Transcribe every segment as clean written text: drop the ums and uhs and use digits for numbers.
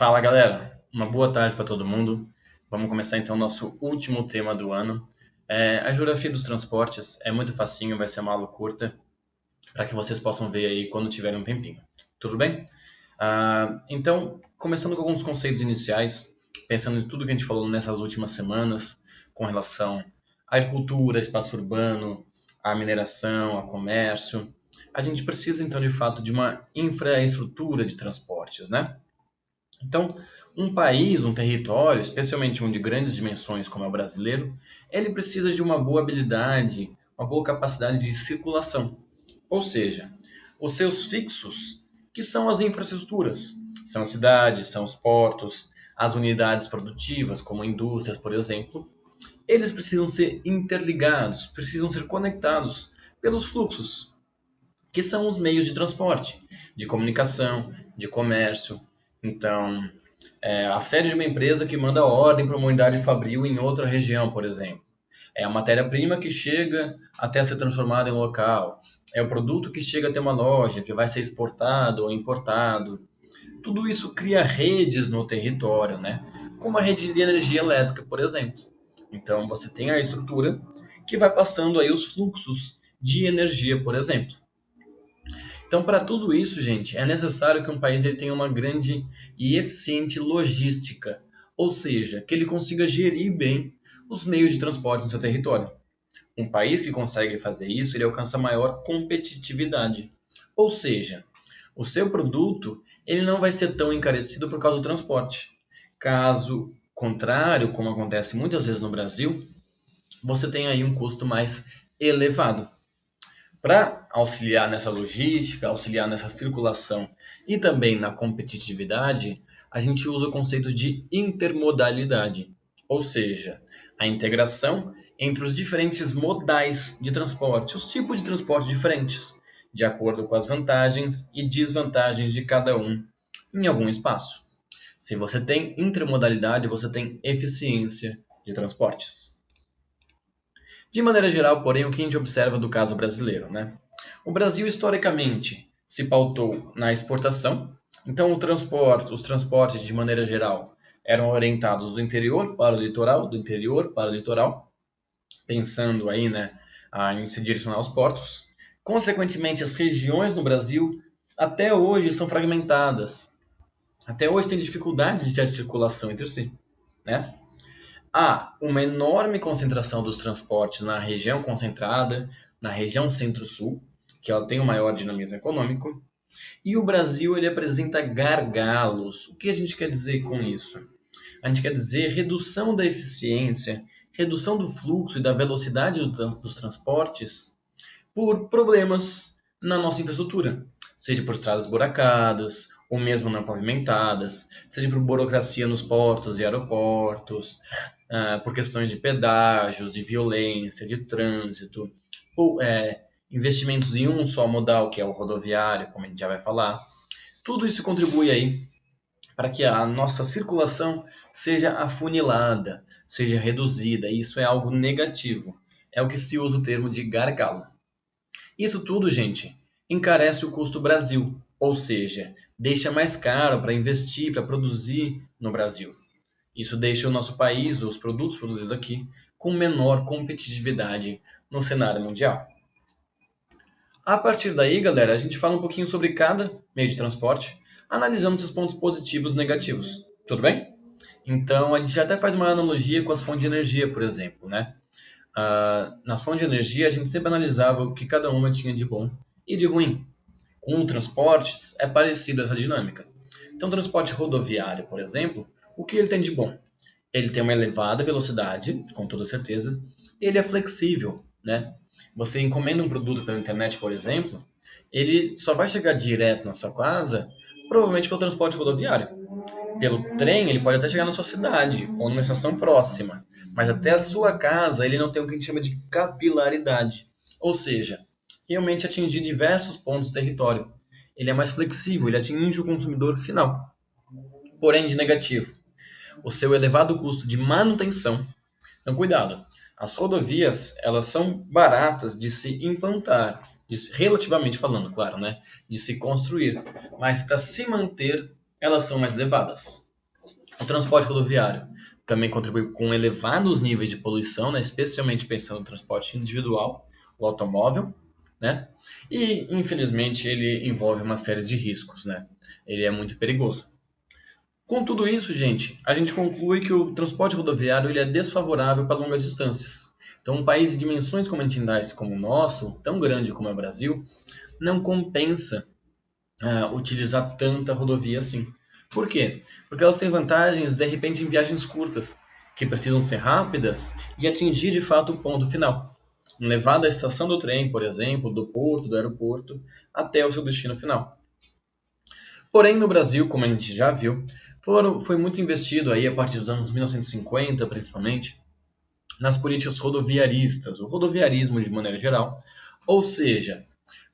Fala galera, uma boa tarde para todo mundo. Vamos começar então o nosso último tema do ano. A geografia dos transportes é muito facinho, vai ser uma aula curta para que vocês possam ver aí quando tiverem um tempinho. Tudo bem? Então, começando com alguns conceitos iniciais, pensando em tudo que a gente falou nessas últimas semanas com relação à agricultura, espaço urbano, à mineração, ao comércio, a gente precisa então de fato de uma infraestrutura de transportes, né? Então, um país, um território, especialmente um de grandes dimensões como é o brasileiro, ele precisa de uma boa habilidade, uma boa capacidade de circulação. Ou seja, os seus fixos, que são as infraestruturas, são as cidades, são os portos, as unidades produtivas, como indústrias, por exemplo, eles precisam ser interligados, precisam ser conectados pelos fluxos, que são os meios de transporte, de comunicação, de comércio. Então, a sede de uma empresa que manda ordem para uma unidade fabril em outra região, por exemplo. É a matéria-prima que chega até ser transformada em local. É o produto que chega até uma loja, que vai ser exportado ou importado. Tudo isso cria redes no território, né? Como a rede de energia elétrica, por exemplo. Então, você tem a estrutura que vai passando aí os fluxos de energia, por exemplo. Então, para tudo isso, gente, é necessário que um país ele tenha uma grande e eficiente logística, ou seja, que ele consiga gerir bem os meios de transporte no seu território. Um país que consegue fazer isso, ele alcança maior competitividade. Ou seja, o seu produto ele não vai ser tão encarecido por causa do transporte. Caso contrário, como acontece muitas vezes no Brasil, você tem aí um custo mais elevado. Para auxiliar nessa logística, auxiliar nessa circulação e também na competitividade, a gente usa o conceito de intermodalidade, ou seja, a integração entre os diferentes modais de transporte, os tipos de transporte diferentes, de acordo com as vantagens e desvantagens de cada um em algum espaço. Se você tem intermodalidade, você tem eficiência de transportes. De maneira geral, porém, o que a gente observa do caso brasileiro, né? O Brasil, historicamente, se pautou na exportação, então os transportes, de maneira geral, eram orientados do interior para o litoral, do interior para o litoral, pensando aí, né, em se direcionar aos portos. Consequentemente, as regiões no Brasil até hoje são fragmentadas. Até hoje tem dificuldades de articulação entre si, né? Há uma enorme concentração dos transportes na região concentrada, na região centro-sul, que ela tem o maior dinamismo econômico, e o Brasil ele apresenta gargalos. O que a gente quer dizer com isso? A gente quer dizer redução da eficiência, redução do fluxo e da velocidade dos transportes por problemas na nossa infraestrutura, seja por estradas buracadas, ou mesmo não pavimentadas, seja por burocracia nos portos e aeroportos, por questões de pedágios, de violência, de trânsito, ou investimentos em um só modal, que é o rodoviário, como a gente já vai falar. Tudo isso contribui aí para que a nossa circulação seja afunilada, seja reduzida. E isso é algo negativo. É o que se usa o termo de gargalo. Isso tudo, gente, encarece o custo Brasil, ou seja, deixa mais caro para investir, para produzir no Brasil. Isso deixa o nosso país, os produtos produzidos aqui, com menor competitividade no cenário mundial. A partir daí, galera, a gente fala um pouquinho sobre cada meio de transporte, analisando seus pontos positivos e negativos. Tudo bem? Então, a gente até faz uma analogia com as fontes de energia, por exemplo, né? Nas fontes de energia, a gente sempre analisava o que cada uma tinha de bom e de ruim. Com transportes, é parecido essa dinâmica. Então, o transporte rodoviário, por exemplo, o que ele tem de bom? Ele tem uma elevada velocidade, com toda certeza. Ele é flexível, né? Você encomenda um produto pela internet, por exemplo, ele só vai chegar direto na sua casa, provavelmente pelo transporte rodoviário. Pelo trem, ele pode até chegar na sua cidade ou numa estação próxima, mas até a sua casa ele não tem o que a gente chama de capilaridade, ou seja, realmente atingir diversos pontos do território. Ele é mais flexível, ele atinge o consumidor final. Porém, de negativo, o seu elevado custo de manutenção. Então, cuidado. As rodovias, elas são baratas de se implantar, relativamente falando, claro, né? De se construir. Mas para se manter, elas são mais elevadas. O transporte rodoviário também contribui com elevados níveis de poluição, né, especialmente pensando no transporte individual, o automóvel, né? E, infelizmente, ele envolve uma série de riscos, né? Ele é muito perigoso. Com tudo isso, gente, a gente conclui que o transporte rodoviário ele é desfavorável para longas distâncias. Então, um país de dimensões continentais como o nosso, tão grande como é o Brasil, não compensa utilizar tanta rodovia assim. Por quê? Porque elas têm vantagens, de repente, em viagens curtas, que precisam ser rápidas e atingir de fato o ponto final. Levar da estação do trem, por exemplo, do porto, do aeroporto, até o seu destino final. Porém, no Brasil, como a gente já viu, foi muito investido aí a partir dos anos 1950, principalmente, nas políticas rodoviaristas, o rodoviarismo de maneira geral, ou seja,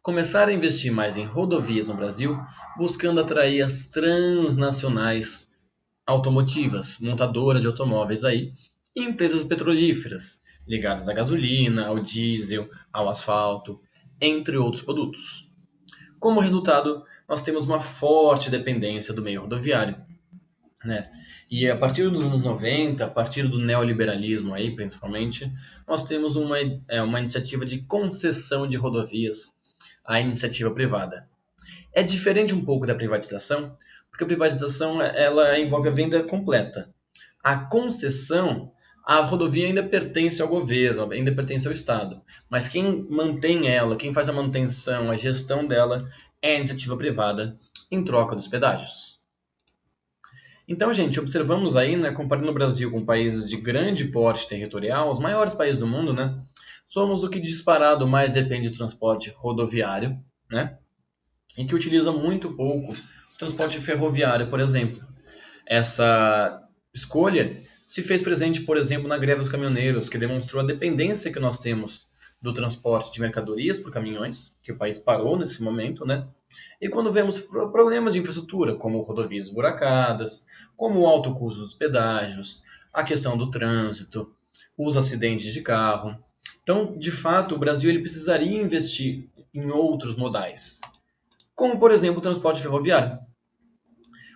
começar a investir mais em rodovias no Brasil, buscando atrair as transnacionais automotivas, montadoras de automóveis aí, e empresas petrolíferas, ligadas à gasolina, ao diesel, ao asfalto, entre outros produtos. Como resultado, nós temos uma forte dependência do meio rodoviário, né? E a partir dos anos 90, a partir do neoliberalismo aí, principalmente, nós temos uma iniciativa de concessão de rodovias à iniciativa privada. É diferente um pouco da privatização, porque a privatização ela envolve a venda completa. A concessão, a rodovia ainda pertence ao governo, ainda pertence ao Estado, mas quem mantém ela, quem faz a manutenção, a gestão dela é a iniciativa privada em troca dos pedágios. Então, gente, observamos aí, né, comparando o Brasil com países de grande porte territorial, os maiores países do mundo, né, somos o que disparado mais depende do transporte rodoviário, né, e que utiliza muito pouco o transporte ferroviário, por exemplo. Essa escolha se fez presente, por exemplo, na greve dos caminhoneiros, que demonstrou a dependência que nós temos do transporte de mercadorias por caminhões, que o país parou nesse momento, né? E quando vemos problemas de infraestrutura, como rodovias esburacadas, como o alto custo dos pedágios, a questão do trânsito, os acidentes de carro. Então, de fato, o Brasil ele precisaria investir em outros modais, como, por exemplo, o transporte ferroviário.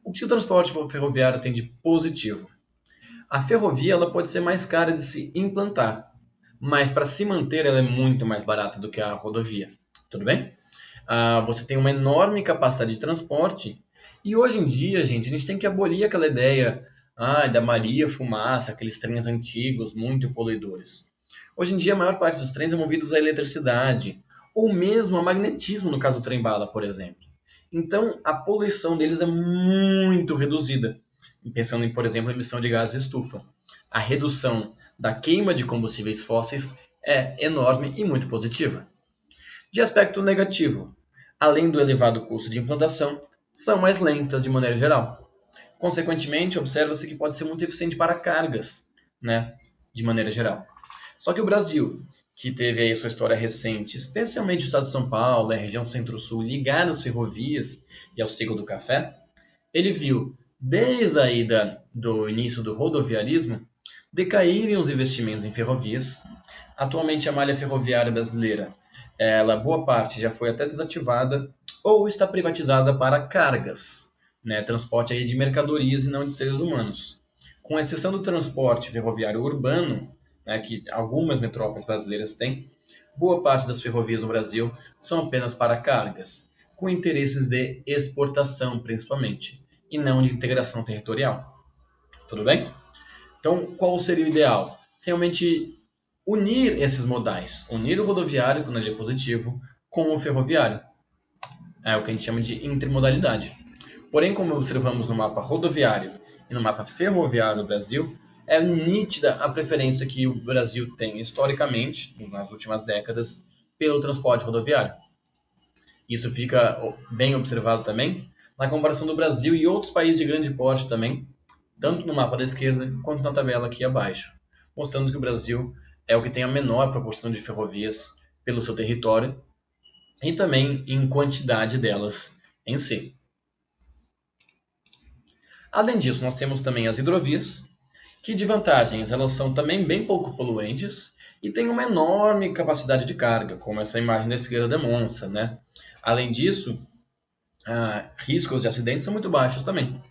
O que o transporte ferroviário tem de positivo? A ferrovia ela pode ser mais cara de se implantar, mas para se manter ela é muito mais barata do que a rodovia. Tudo bem? Você tem uma enorme capacidade de transporte e hoje em dia, gente, a gente tem que abolir aquela ideia da Maria Fumaça, aqueles trens antigos muito poluidores. Hoje em dia, a maior parte dos trens é movidos a eletricidade ou mesmo a magnetismo, no caso do trem-bala, por exemplo. Então, a poluição deles é muito reduzida. Pensando em, por exemplo, a emissão de gases estufa. A redução da queima de combustíveis fósseis é enorme e muito positiva. De aspecto negativo, além do elevado custo de implantação, são mais lentas de maneira geral. Consequentemente, observa-se que pode ser muito eficiente para cargas, né, de maneira geral. Só que o Brasil, que teve aí sua história recente, especialmente o estado de São Paulo, a região centro-sul, ligada às ferrovias e ao ciclo do café, ele viu, desde a ida do início do rodoviarismo, decaírem os investimentos em ferrovias. Atualmente, a malha ferroviária brasileira, boa parte já foi até desativada ou está privatizada para cargas, né, transporte aí de mercadorias e não de seres humanos. Com exceção do transporte ferroviário urbano, né, que algumas metrópoles brasileiras têm, boa parte das ferrovias no Brasil são apenas para cargas, com interesses de exportação principalmente, e não de integração territorial. Tudo bem? Então, qual seria o ideal? Realmente unir esses modais, unir o rodoviário, quando ele é positivo, com o ferroviário. É o que a gente chama de intermodalidade. Porém, como observamos no mapa rodoviário e no mapa ferroviário do Brasil, é nítida a preferência que o Brasil tem historicamente, nas últimas décadas, pelo transporte rodoviário. Isso fica bem observado também na comparação do Brasil e outros países de grande porte também, tanto no mapa da esquerda quanto na tabela aqui abaixo, mostrando que o Brasil é o que tem a menor proporção de ferrovias pelo seu território e também em quantidade delas em si. Além disso, nós temos também as hidrovias, que de vantagens elas são também bem pouco poluentes e têm uma enorme capacidade de carga, como essa imagem da esquerda demonstra, né? Além disso, riscos de acidentes são muito baixos também.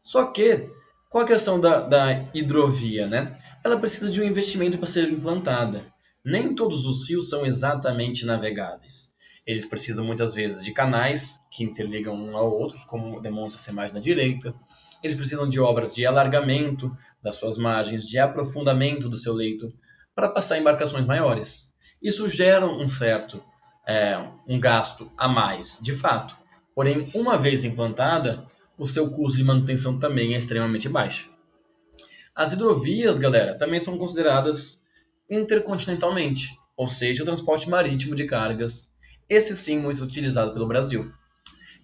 Só que Qual a questão da hidrovia, né? Ela precisa de um investimento para ser implantada. Nem todos os rios são exatamente navegáveis. Eles precisam muitas vezes de canais que interligam um ao outro, como demonstra-se a imagem na direita. Eles precisam de obras de alargamento das suas margens, de aprofundamento do seu leito, para passar embarcações maiores. Isso gera um certo um gasto a mais, de fato. Porém, uma vez implantada, o seu custo de manutenção também é extremamente baixo. As hidrovias, galera, também são consideradas intercontinentalmente, ou seja, o transporte marítimo de cargas, esse sim muito utilizado pelo Brasil.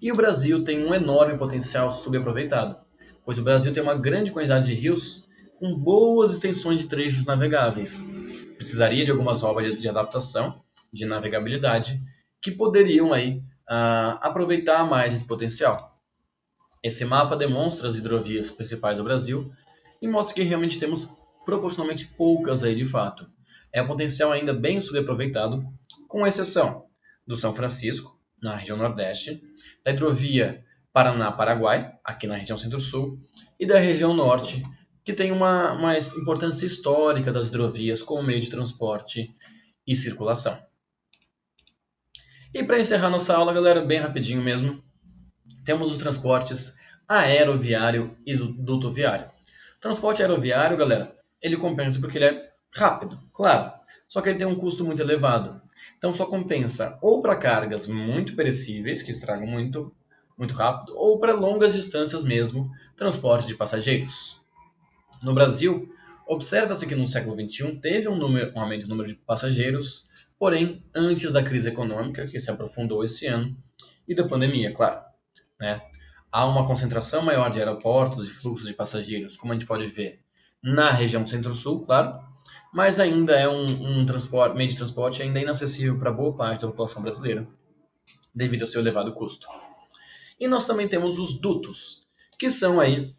E o Brasil tem um enorme potencial subaproveitado, pois o Brasil tem uma grande quantidade de rios com boas extensões de trechos navegáveis. Precisaria de algumas obras de adaptação, de navegabilidade, que poderiam aí aproveitar mais esse potencial. Esse mapa demonstra as hidrovias principais do Brasil e mostra que realmente temos proporcionalmente poucas aí de fato. É um potencial ainda bem subaproveitado, com exceção do São Francisco, na região Nordeste, da hidrovia Paraná-Paraguai, aqui na região Centro-Sul, e da região Norte, que tem uma importância histórica das hidrovias como meio de transporte e circulação. E para encerrar nossa aula, galera, bem rapidinho mesmo, temos os transportes aeroviário e dutoviário. O transporte aeroviário, galera, ele compensa porque ele é rápido, claro, só que ele tem um custo muito elevado. Então só compensa ou para cargas muito perecíveis, que estragam muito, muito rápido, ou para longas distâncias mesmo, transporte de passageiros. No Brasil, observa-se que no século XXI teve um aumento do número de passageiros, porém antes da crise econômica, que se aprofundou esse ano, e da pandemia, claro, né? Há uma concentração maior de aeroportos e fluxos de passageiros, como a gente pode ver na região Centro-Sul, claro, mas ainda é meio de transporte ainda inacessível para boa parte da população brasileira, devido ao seu elevado custo. E nós também temos os dutos, que são aí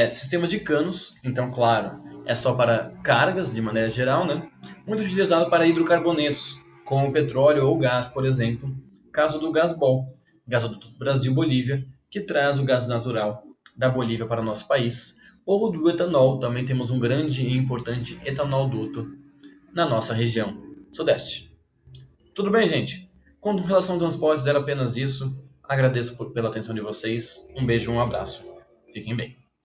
sistemas de canos, então, claro, é só para cargas, de maneira geral, né? Muito utilizado para hidrocarbonetos, como petróleo ou gás, por exemplo, caso do Gasbol, gasoduto Brasil-Bolívia, que traz o gás natural da Bolívia para o nosso país, ou do etanol, também temos um grande e importante etanol-duto na nossa região sudeste. Tudo bem, gente? Com relação a transportes, era apenas isso. Agradeço pela atenção de vocês. Um beijo e um abraço. Fiquem bem.